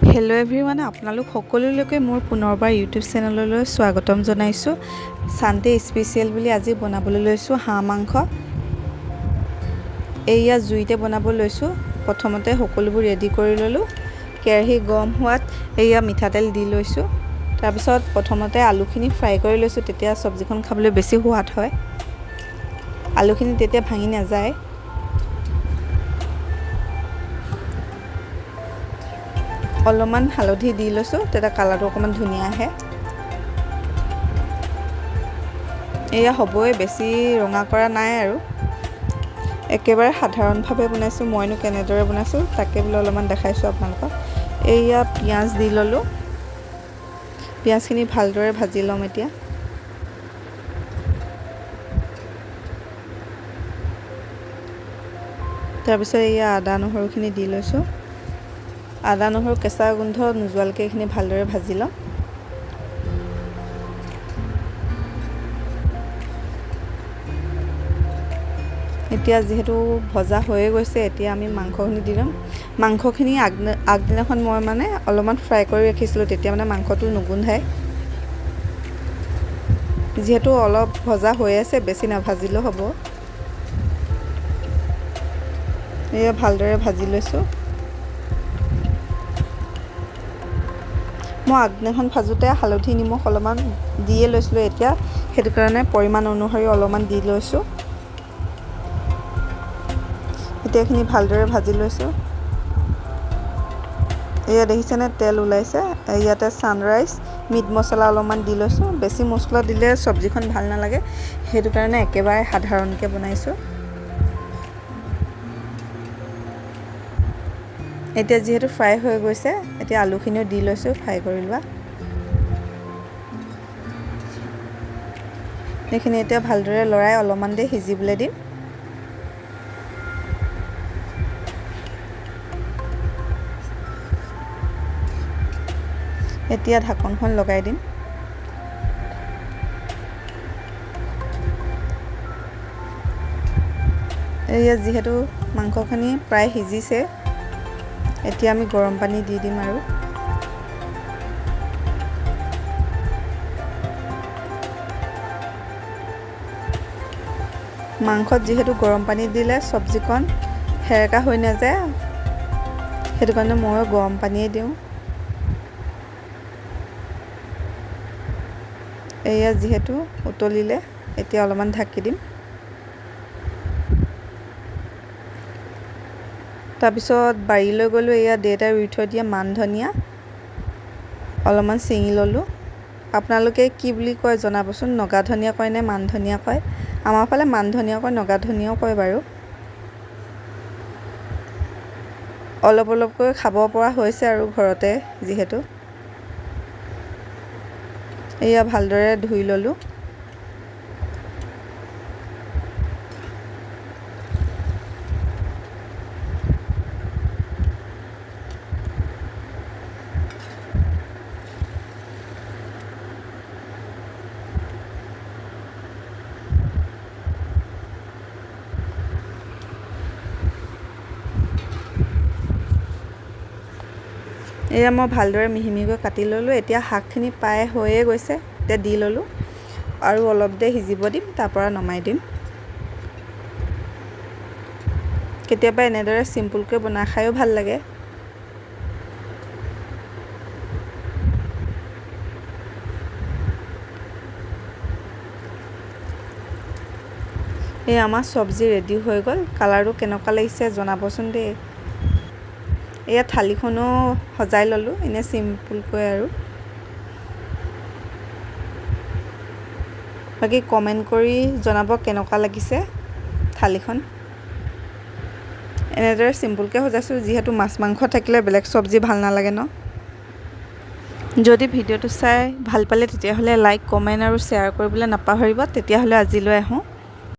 Hello' everyone, আপোনালোক সকলোলৈকে মোৰ পুনৰবাৰ ইউটিউব চেনেললৈ স্বাগতম জনাইছোঁ। ছানডে স্পেচিয়েল বুলি আজি বনাবলৈ লৈছোঁ হাঁহ মাংস। এয়া জুইতে বনাব লৈছোঁ। প্ৰথমতে সকলোবোৰ ৰেডি কৰি ল'লোঁ। কেৰাহী গৰম হোৱাত এয়া মিঠাতেল দি লৈছোঁ। তাৰপিছত প্ৰথমতে আলুখিনি ফ্ৰাই কৰি লৈছোঁ, তেতিয়া চব্জিখন খাবলৈ বেছি সোৱাদ হয়। আলুখিনি তেতিয়া ভাঙি নাযায়। অলপমান হালধি দি লৈছোঁ, তেতিয়া কালাৰটো অকণমান ধুনীয়া আহে। এয়া হ'বই, বেছি ৰঙা কৰা নাই আৰু। একেবাৰে সাধাৰণভাৱে বনাইছোঁ। মইনো কেনেদৰে বনাইছোঁ তাকে বোলে অলপমান দেখাইছোঁ আপোনালোকক। এয়া পিঁয়াজ দি ল'লোঁ। পিঁয়াজখিনি ভালদৰে ভাজি ল'ম এতিয়া। তাৰপিছত এয়া আদা নহৰুখিনি দি লৈছোঁ। আদা নহৰু কেঁচা গোন্ধ নোযোৱালৈকে এইখিনি ভালদৰে ভাজি ল'ম। এতিয়া যিহেতু ভজা হৈয়ে গৈছে, এতিয়া আমি মাংসখিনি দি ল'ম। মাংসখিনি আগদিনাখন মই অলপমান ফ্ৰাই কৰি ৰাখিছিলোঁ, তেতিয়া মাংসটো নুগোন্ধায়। যিহেতু অলপ ভজা হৈ আছে, বেছি নাভাজিলেও হ'ব। এয়া ভালদৰে ভাজি লৈছোঁ। মই আগদিনাখন ভাজোঁতে হালধি নিমখ অলপমান দিয়ে লৈছিলোঁ, এতিয়া সেইটো কাৰণে পৰিমাণ অনুসৰি অলপমান দি লৈছোঁ। এতিয়া এইখিনি ভালদৰে ভাজি লৈছোঁ। এয়া দেখিছেনে তেল ওলাইছে। ইয়াতে ছানৰাইজ মিট মছলা অলপমান দি লৈছোঁ। বেছি মছলা দিলে চব্জিখন ভাল নালাগে, সেইটো কাৰণে একেবাৰে সাধাৰণকৈ বনাইছোঁ। এতিয়া যিহেতু ফ্ৰাই হৈ গৈছে, এতিয়া আলুখিনিও দি লৈছোঁ ফ্ৰাই কৰি লোৱা। এইখিনি এতিয়া ভালদৰে লৰাই অলপমান দেৰি সিজিবলৈ দিম। এতিয়া ঢাকনখন লগাই দিম। এয়া যিহেতু মাংসখিনি প্ৰায় সিজিছে, এতিয়া আমি গৰম পানী দি দিম আৰু। মাংসত যিহেতু গৰম পানী দিলে চব্জিকণ সেৰেকা হৈ নাযায়, সেইটো কাৰণে মই গৰম পানীয়ে দিওঁ। এয়া যিহেতু উতলিলে, এতিয়া অলপমান ঢাকি দিম। তাৰপিছত বাৰীলৈ গ'লোঁ। এয়া দেউতাই ৰুই থৈ দিয়া মান ধনিয়া অলপমান ছিঙি ল'লোঁ। আপোনালোকে কি বুলি কয় জনাবচোন, নগা ধনিয়া কয় নে মান ধনিয়া কয়? আমাৰ ফালে মান ধনিয়া কয়, নগা ধনিয়াও কয় বাৰু। অলপ অলপকৈ খাব পৰা হৈছে আৰু ঘৰতে যিহেতু। এয়া ভালদৰে ধুই ল'লোঁ। এয়া মই ভালদৰে মিহি মিহিকৈ কাটি ল'লোঁ। এতিয়া শাকখিনি প্ৰায় হৈয়ে গৈছে, এতিয়া দি ল'লোঁ আৰু অলপ দেৰি সিজিব দিম, তাৰপৰা নমাই দিম। কেতিয়াবা এনেদৰে চিম্পুলকৈ বনাই খায়ো ভাল লাগে। এই আমাৰ চব্জি ৰেডি হৈ গ'ল। কালাৰটো কেনেকুৱা লাগিছে জনাবচোন দেই। এয়া থালিখনো সজাই ল'লোঁ, এনেই চিম্পুলকৈ আৰু। বাকী কমেণ্ট কৰি জনাব কেনেকুৱা লাগিছে থালিখন। এনেদৰে চিম্পুলকৈ সজাইছোঁ, যিহেতু মাছ মাংস থাকিলে বেলেগ চব্জি ভাল নালাগে ন। যদি ভিডিঅ'টো চাই ভাল পালে তেতিয়াহ'লে লাইক, কমেণ্ট আৰু শ্বেয়াৰ কৰিবলৈ নাপাহৰিব। তেতিয়াহ'লে আজিলৈ আহোঁ।